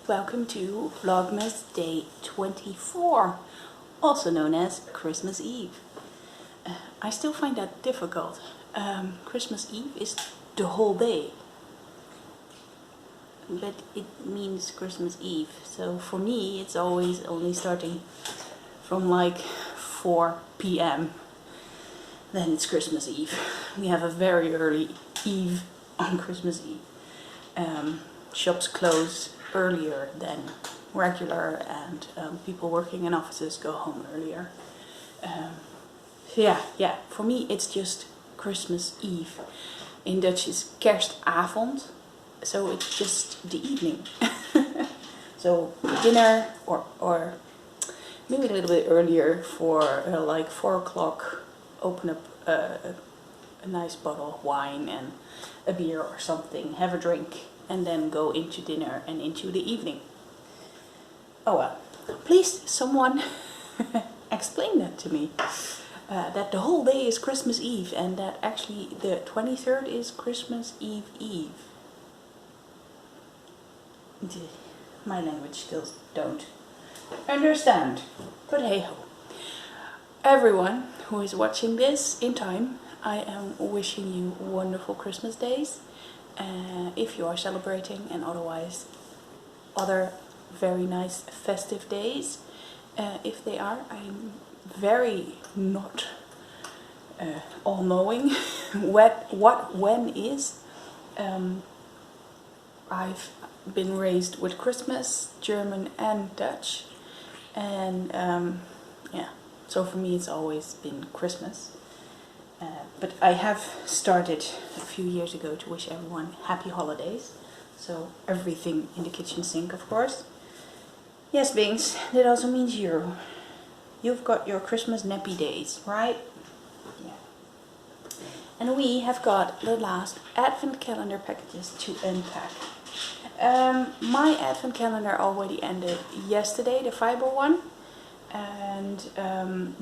welcome to Vlogmas Day 24, also known as Christmas Eve. I still find that difficult. Christmas Eve is the whole day, but it means Christmas Eve. So for me it's always only starting from like 4 p.m. Then it's Christmas Eve. We have a very early Eve on Christmas Eve. Shops close earlier than regular, and people working in offices go home earlier. Yeah, for me it's just Christmas Eve. In Dutch it's kerstavond, so it's just the evening. So dinner or maybe a little bit earlier for like 4 o'clock, open up a nice bottle of wine and a beer or something, have a drink, and then go into dinner and into the evening. Oh well, please someone explain that to me. That the whole day is Christmas Eve and that actually the 23rd is Christmas Eve Eve. My language skills don't understand, but hey ho. Everyone who is watching this in time, I am wishing you wonderful Christmas days. If you are celebrating, and otherwise other very nice festive days. If they are, I'm very not all-knowing what when is. I've been raised with Christmas, German and Dutch, and yeah, so for me it's always been Christmas. But I have started a few years ago to wish everyone happy holidays. So everything in the kitchen sink, of course. Yes, Bings, that also means you. You've got your Christmas nappy days, right? Yeah. And we have got the last advent calendar packages to unpack. My advent calendar already ended yesterday, the fiber one. And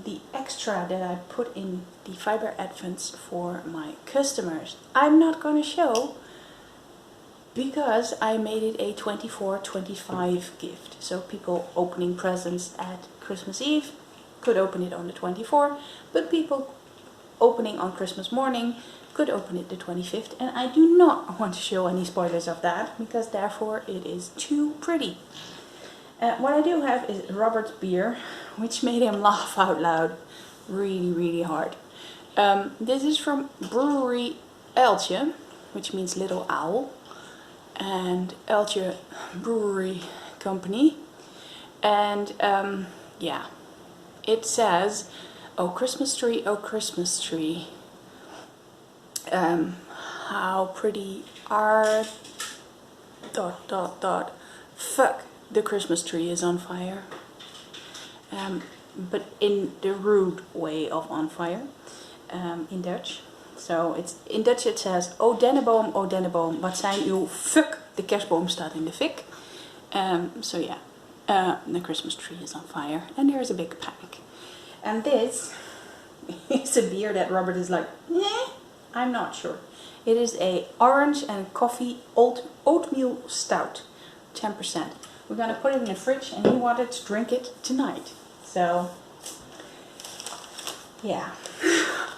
the extra that I put in the fiber advents for my customers, I'm not going to show because I made it a 24-25 gift. So people opening presents at Christmas Eve could open it on the 24th, but people opening on Christmas morning could open it the 25th. And I do not want to show any spoilers of that because therefore it is too pretty. What I do have is Robert's beer, which made him laugh out loud really hard. This is from Brewery Uiltje, which means little owl, and Uiltje Brewery Company. And yeah, it says, "Oh Christmas tree, oh Christmas tree, how pretty are ... fuck, the Christmas tree is on fire." But in the rude way of on fire, in Dutch. So it's in Dutch it says, oh dennenboom, wat zijn uw fuck, de kerstboom staat in de fik. So yeah, the Christmas tree is on fire and there's a big panic. And this is a beer that Robert is like, I'm not sure. It is a orange and coffee oatmeal stout, 10%. We're going to put it in the fridge and he wanted to drink it tonight. So, yeah,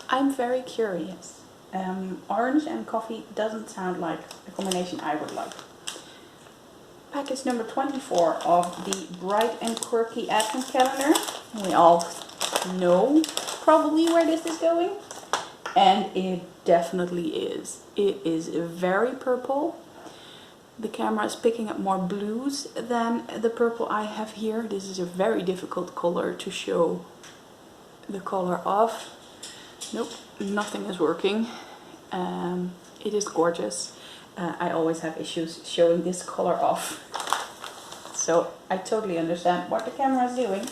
I'm very curious. Orange and coffee doesn't sound like a combination I would like. Package number 24 of the Bright and Quirky Advent Calendar. We all know probably where this is going. And it definitely is. It is very purple. The camera is picking up more blues than the purple I have here. This is a very difficult color to show the color of. Nope, nothing is working. It is gorgeous. I always have issues showing this color off. So I totally understand what the camera is doing.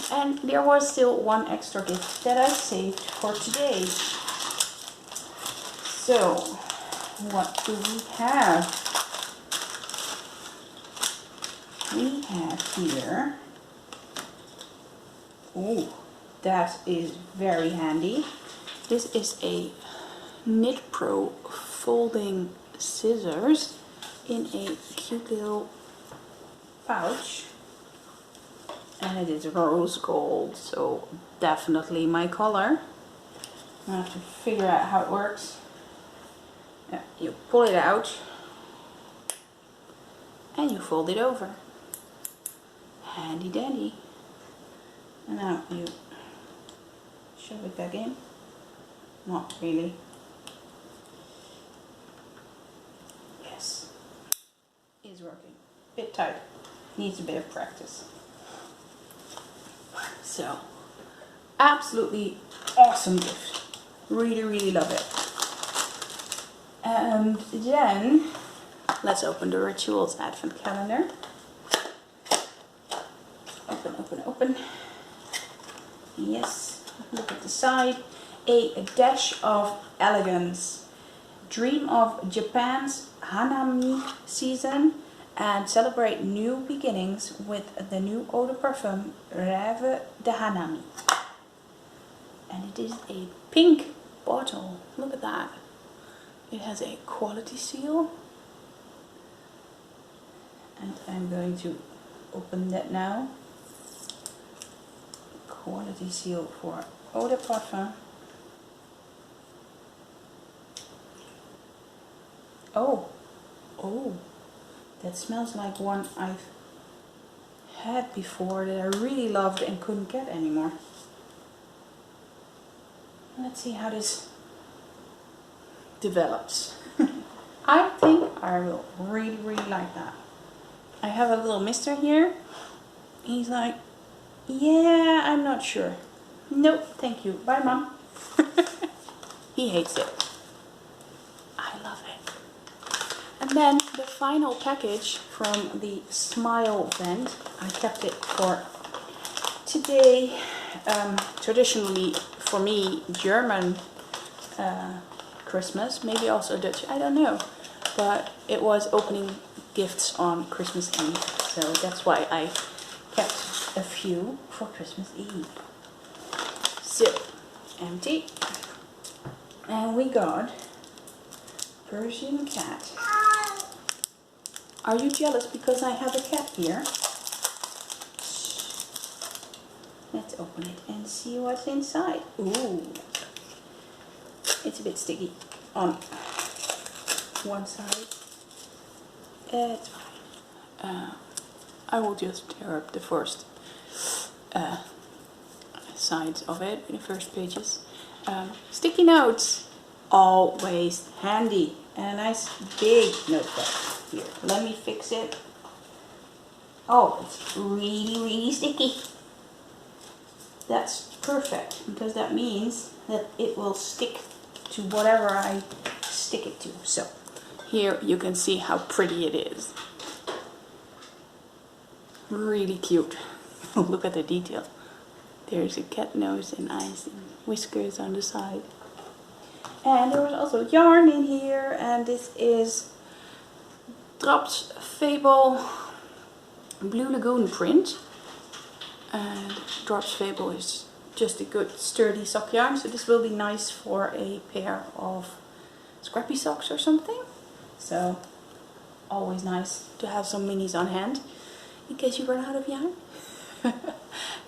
And there was still one extra gift that I saved for today. So, what do we have? We have here, oh, that is very handy. This is a Knit Pro folding scissors in a cute little pouch. And it is rose gold, so definitely my color. I have to figure out how it works. Yeah, you pull it out and you fold it over. Handy dandy. And now you shove it back in. Not really. Yes, it's working. Bit tight. Needs a bit of practice. So, absolutely awesome gift. Really, really love it. And then, let's open the Rituals Advent Calendar. Open, open, open. Yes, look at the side. A dash of elegance. Dream of Japan's Hanami season and celebrate new beginnings with the new eau de parfum Rêve de Hanami. And it is a pink bottle. Look at that. It has a quality seal. And I'm going to open that now. Quality seal for eau de parfum. Oh, oh, that smells like one I've had before that I really loved and couldn't get anymore. Let's see how this develops. I think I will really, really like that. I have a little mister here. He's like, yeah, I'm not sure. Nope, thank you. Bye, Mom. He hates it. I love it. And then the final package from the Smilevent. I kept it for today. Traditionally, for me, German Christmas, maybe also Dutch, I don't know. But it was opening gifts on Christmas Eve, so that's why I kept a few for Christmas Eve. So, empty. And we got Persian cat. Are you jealous because I have a cat here? Let's open it and see what's inside. Ooh, it's a bit sticky on one side. It's fine. I will just tear up the first sides of it, the first pages. Sticky notes, always handy. And a nice big notebook. Here, let me fix it. Oh, it's really, really sticky. That's perfect, because that means that it will stick to whatever I stick it to. So, here you can see how pretty it is. Really cute. Look at the detail. There's a cat nose and eyes and whiskers on the side. And there was also yarn in here, and this is Drops Fable Blue Lagoon print. And Drops Fable is just a good sturdy sock yarn, so this will be nice for a pair of scrappy socks or something. So always nice to have some minis on hand in case you run out of yarn.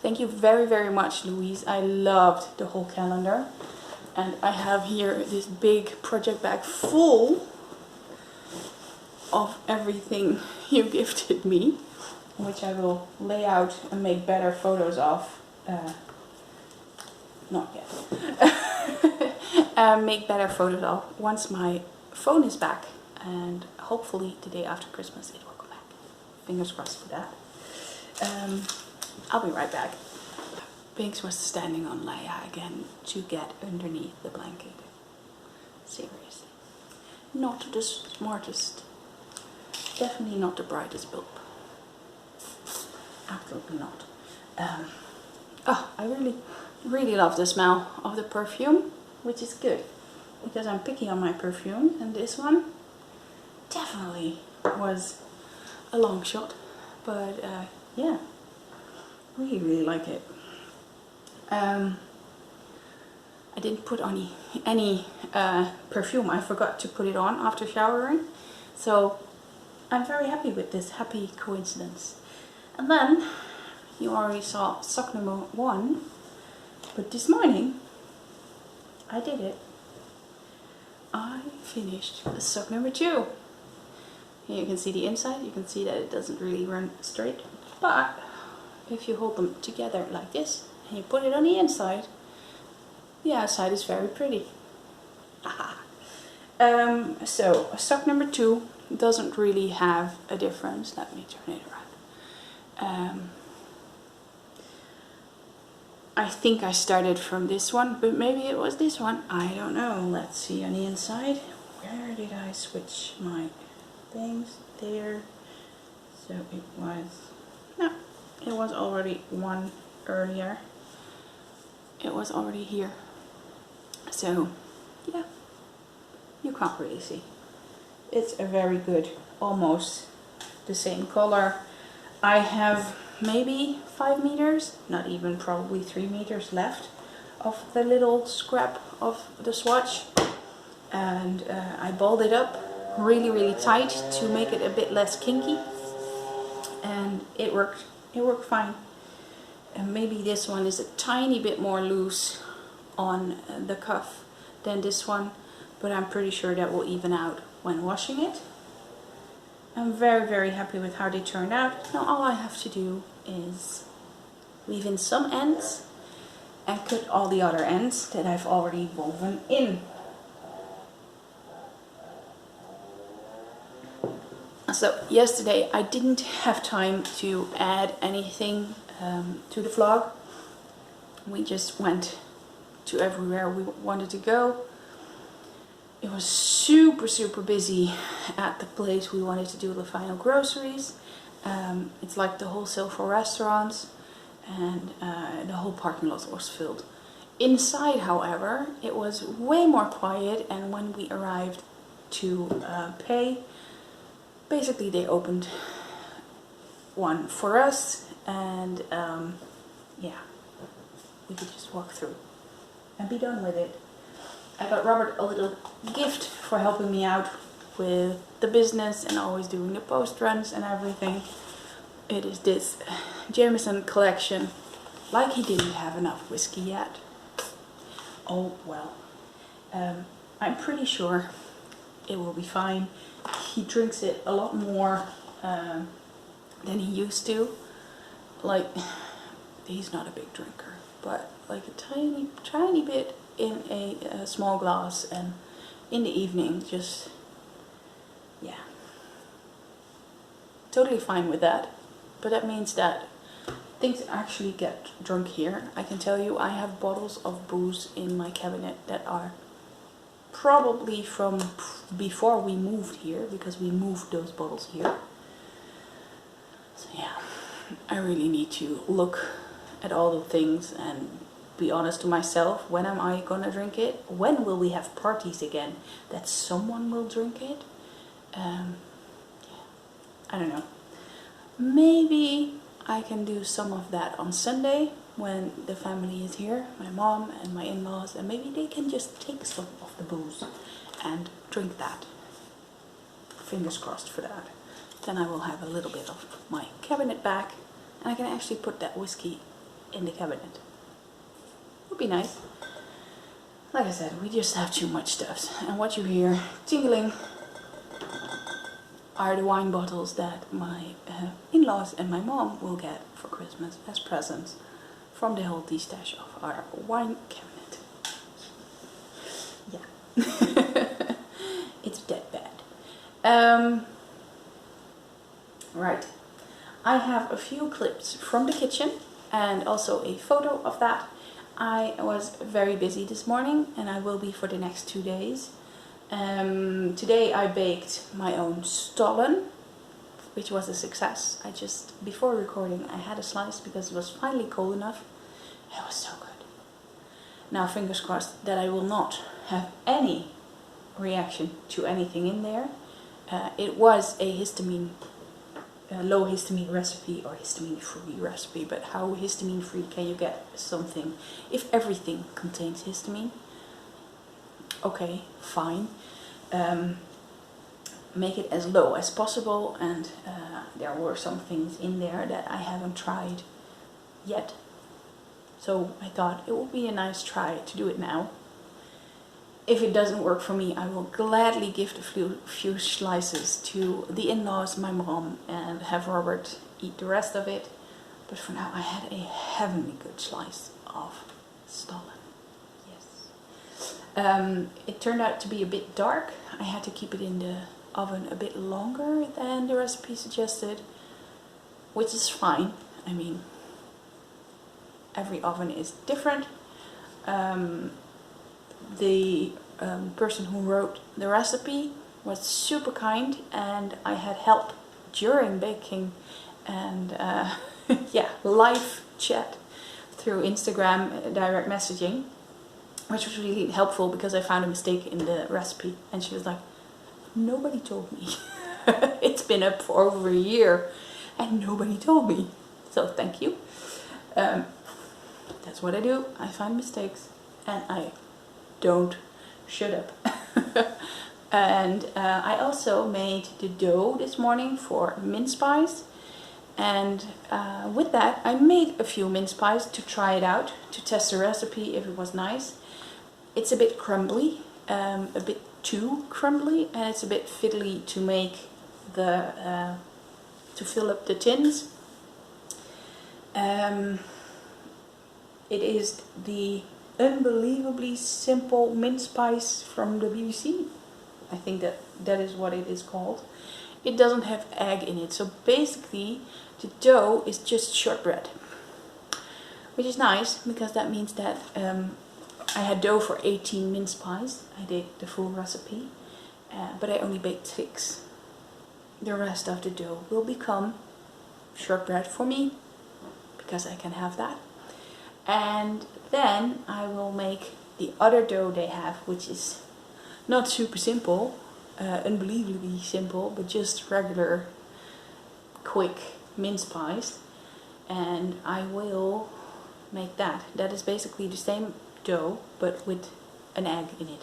Thank you very, very much, Louise. I loved the whole calendar. And I have here this big project bag full of everything you gifted me, which I will lay out and make better photos of. Not yet. Make better photos of once my phone is back, and hopefully the day after Christmas it will come back. Fingers crossed for that. I'll be right back. Binks was standing on Leia again to get underneath the blanket. Seriously. Not the smartest. Definitely not the brightest bulb. Absolutely not. Oh, I really, really love the smell of the perfume, which is good. Because I'm picky on my perfume, and this one definitely was a long shot. But yeah, really, really like it. I didn't put on any perfume. I forgot to put it on after showering, so I'm very happy with this happy coincidence. And then you already saw sock number 1, but this morning I did it. I finished sock number 2. Here you can see the inside. You can see that it doesn't really run straight, but if you hold them together like this and you put it on the inside, the outside is very pretty. So sock number 2 doesn't really have a difference. Let me turn it around. I think I started from this one, but maybe it was this one. I don't know. Let's see on the inside. Where did I switch my things? There. So it was, no, it was already one earlier. It was already here. So yeah, you can't really see. It's a very good, almost the same color. I have maybe 5 meters, not even, probably 3 meters left of the little scrap of the swatch, and I balled it up really tight to make it a bit less kinky, and it worked fine. And maybe this one is a tiny bit more loose on the cuff than this one, but I'm pretty sure that will even out when washing it. I'm very happy with how they turned out. Now all I have to do is leave in some ends and cut all the other ends that I've already woven in. So yesterday I didn't have time to add anything to the vlog. We just went to everywhere we wanted to go. It was super busy at the place we wanted to do the final groceries. It's like the wholesale for restaurants, and the whole parking lot was filled. Inside, however, it was way more quiet, and when we arrived to pay, basically they opened one for us, and yeah, we could just walk through and be done with it. I got Robert a little gift for helping me out with the business and always doing the post runs and everything. It is this Jameson collection. Like he didn't have enough whiskey yet. Oh well. I'm pretty sure it will be fine. He drinks it a lot more than he used to. Like, he's not a big drinker, but like a tiny bit in a small glass, and in the evening, just, yeah, totally fine with that. But that means that things actually get drunk here. I can tell you, I have bottles of booze in my cabinet that are probably from before we moved here, because we moved those bottles here. So yeah, I really need to look at all the things and be honest to myself. When am I gonna drink it? When will we have parties again that someone will drink it? Yeah, I don't know. Maybe I can do some of that on Sunday when the family is here, my mom and my in-laws, and maybe they can just take some of the booze and drink that. Fingers crossed for that. Then I will have a little bit of my cabinet back, and I can actually put that whiskey in the cabinet. Would be nice. Like I said, we just have too much stuff, and what you hear tingling are the wine bottles that my in-laws and my mom will get for Christmas as presents from the whole tea stash of our wine cabinet. Yeah. It's that bad. Right. I have a few clips from the kitchen and also a photo of that. I was very busy this morning, and I will be for the next 2 days. Today I baked my own stollen, which was a success. I just, before recording, I had a slice because it was finally cold enough. It was so good. Now fingers crossed that I will not have any reaction to anything in there. It was a histamine, low histamine recipe, or histamine free recipe, but how histamine free can you get something if everything contains histamine? Okay, fine. make it as low as possible, and there were some things in there that I haven't tried yet. So I thought it would be a nice try to do it now. If it doesn't work for me, I will gladly give a few slices to the in-laws, my mom, and have Robert eat the rest of it. But for now, I had a heavenly good slice of stollen. Yes. It turned out to be a bit dark. I had to keep it in the oven a bit longer than the recipe suggested, which is fine. I mean, every oven is different. The person who wrote the recipe was super kind, and I had help during baking, and yeah, live chat through Instagram direct messaging, which was really helpful because I found a mistake in the recipe, and she was like, nobody told me. It's been up for over a year and nobody told me, so thank you. That's what I do. I find mistakes and I don't shut up. And I also made the dough this morning for mince pies, and with that I made a few mince pies to try it out, to test the recipe if it was nice. It's a bit crumbly, a bit too crumbly, and it's a bit fiddly to make the to fill up the tins. It is the unbelievably simple mince pies from the BBC. I think that is what it is called. It doesn't have egg in it, so basically the dough is just shortbread, which is nice because that means that I had dough for 18 mince pies. I did the full recipe, but I only baked 6. The rest of the dough will become shortbread for me, because I can have that. And then I will make the other dough they have, which is not super simple, unbelievably simple, but just regular quick mince pies. And I will make that. That is basically the same dough, but with an egg in it.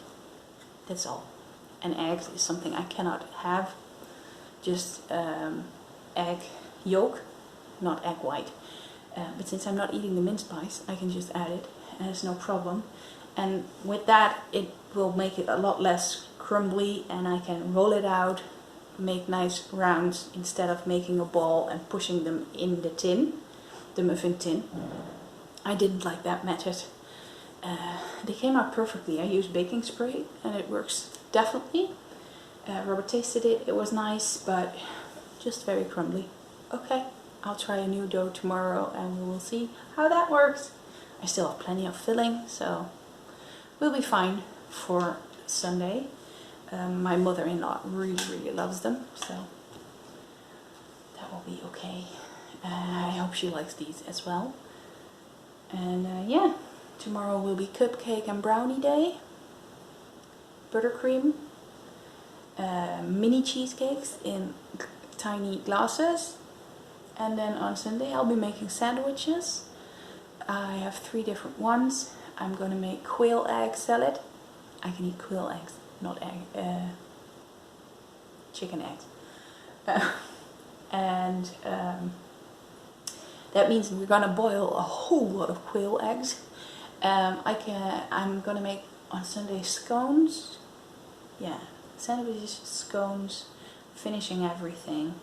That's all. And eggs is something I cannot have. Just egg yolk, not egg white. But since I'm not eating the mince pies, I can just add it, and it's no problem. And with that, it will make it a lot less crumbly, and I can roll it out, make nice rounds instead of making a ball and pushing them in the tin, the muffin tin. I didn't like that method. They came out perfectly. I used baking spray and it works definitely. Robert tasted it, it was nice, but just very crumbly. Okay, I'll try a new dough tomorrow and we will see how that works. I still have plenty of filling, so we'll be fine for Sunday. My mother-in-law really loves them, so that will be okay. I hope she likes these as well. And yeah, tomorrow will be cupcake and brownie day, buttercream, mini cheesecakes in tiny glasses, and then on Sunday I'll be making sandwiches. I have 3 different ones. I'm gonna make quail egg salad. I can eat quail eggs, not chicken eggs. And that means we're gonna boil a whole lot of quail eggs. I'm gonna make on Sunday scones. Yeah, sandwiches, scones, finishing everything.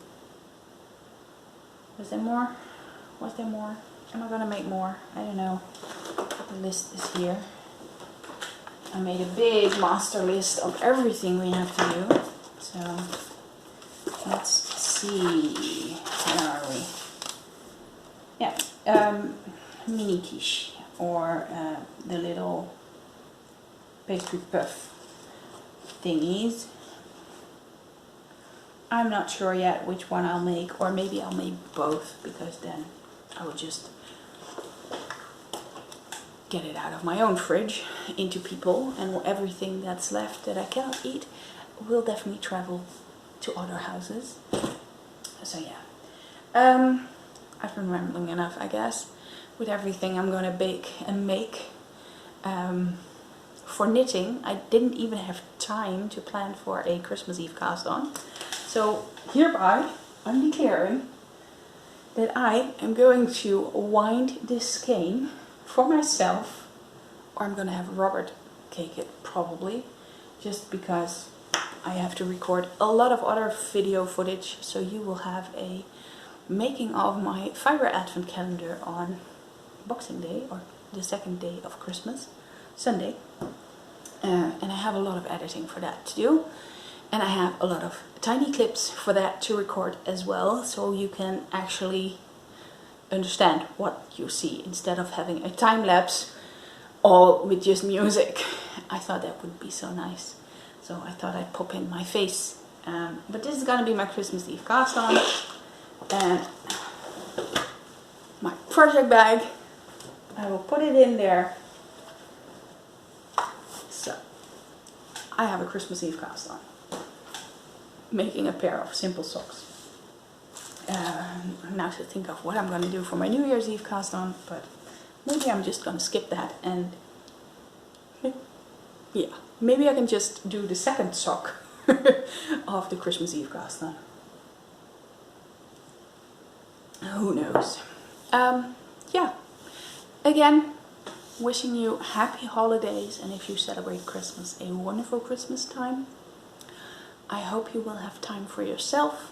Was there more? Was there more? Am I gonna make more? I don't know. The list is here. I made a big master list of everything we have to do. So let's see. Where are we? Yeah, mini quiche, or the little pastry puff thingies. I'm not sure yet which one I'll make, or maybe I'll make both, because then I will just get it out of my own fridge into people, and everything that's left that I cannot eat will definitely travel to other houses. So yeah, I've been rambling enough, I guess, with everything I'm gonna bake and make for knitting. I didn't even have time to plan for a Christmas Eve cast on. So hereby I'm declaring that I am going to wind this skein for myself, or I'm going to have Robert cake it probably, just because I have to record a lot of other video footage. So you will have a making of my fiber advent calendar on Boxing Day, or the second day of Christmas, Sunday. And I have a lot of editing for that to do. And I have a lot of tiny clips for that to record as well, so you can actually understand what you see instead of having a time lapse all with just music. I thought that would be so nice, so I thought I'd pop in my face. But this is gonna be my Christmas Eve cast on, and my project bag, I will put it in there. So I have a Christmas Eve cast on, making a pair of simple socks. Now to think of what I'm going to do for my New Year's Eve cast on, but maybe I'm just going to skip that, and yeah, maybe I can just do the second sock of the Christmas Eve cast on. Who knows? Yeah, again, wishing you happy holidays, and if you celebrate Christmas, a wonderful Christmas time. I hope you will have time for yourself.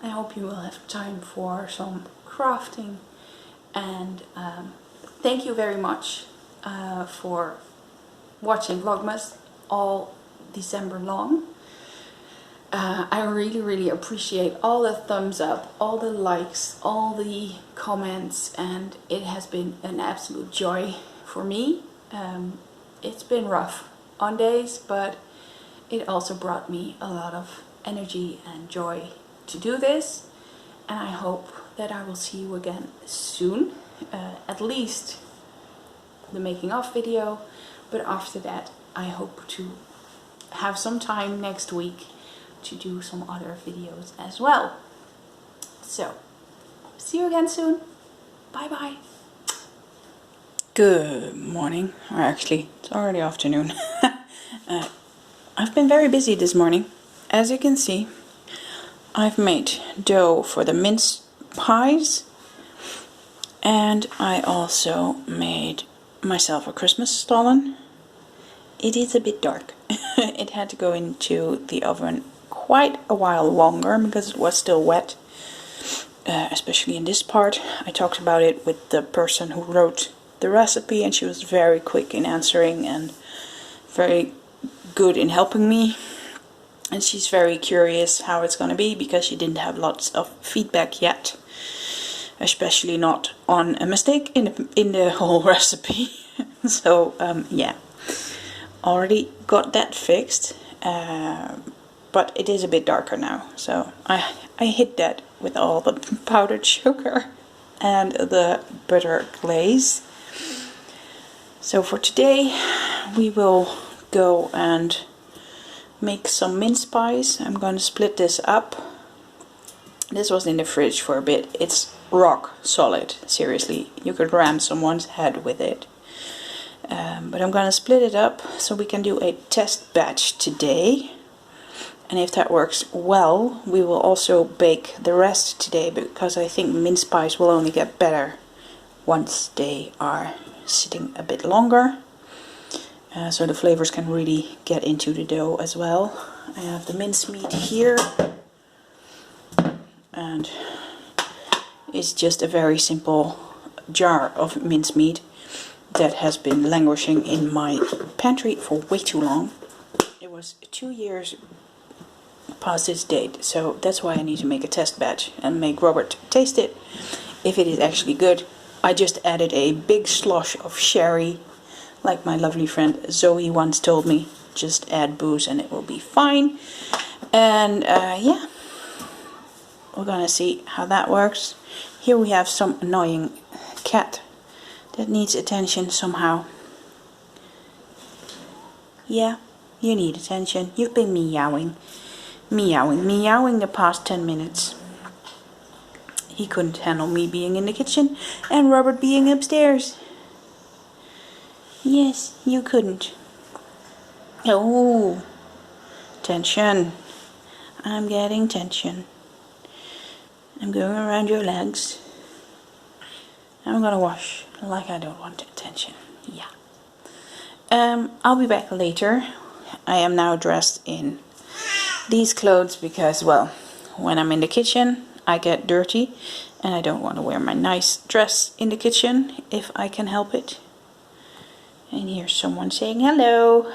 I hope you will have time for some crafting, and thank you very much for watching Vlogmas all December long. I really appreciate all the thumbs up, all the likes, all the comments, and it has been an absolute joy for me. It's been rough on days, but it also brought me a lot of energy and joy to do this, and I hope that I will see you again soon, at least the making of video, but after that I hope to have some time next week to do some other videos as well. So, see you again soon. Bye bye. Good morning, or actually it's already afternoon. I've been very busy this morning. As you can see, I've made dough for the mince pies, and I also made myself a Christmas stollen. It is a bit dark. It had to go into the oven quite a while longer because it was still wet, especially in this part. I talked about it with the person who wrote the recipe, and she was very quick in answering and very good in helping me. And she's very curious how it's going to be, because she didn't have lots of feedback yet, especially not on a mistake in the whole recipe. So yeah, already got that fixed, but it is a bit darker now, so I hid that with all the powdered sugar and the butter glaze. So for today we will go and make some mince pies. I'm going to split this up. This was in the fridge for a bit. It's rock solid, seriously. You could ram someone's head with it. But I'm going to split it up so we can do a test batch today. And if that works well, we will also bake the rest today, because I think mince pies will only get better once they are sitting a bit longer. So the flavors can really get into the dough as well. I have the mincemeat here, and it's just a very simple jar of mincemeat that has been languishing in my pantry for way too long. It was 2 years past its date, so that's why I need to make a test batch and make Robert taste it if it is actually good. I just added a big slosh of sherry, like my lovely friend Zoe once told me. Just add booze and it will be fine. And yeah, we're gonna see how that works. Here we have some annoying cat that needs attention somehow. Yeah, you need attention. You've been meowing the past 10 minutes. He couldn't handle me being in the kitchen and Robert being upstairs. Yes, you couldn't. Oh, tension. I'm getting tension. I'm going around your legs. I'm gonna wash like I don't want attention. Yeah. I'll be back later. I am now dressed in these clothes because, well, when I'm in the kitchen I get dirty and I don't want to wear my nice dress in the kitchen if I can help it. And here's someone saying hello.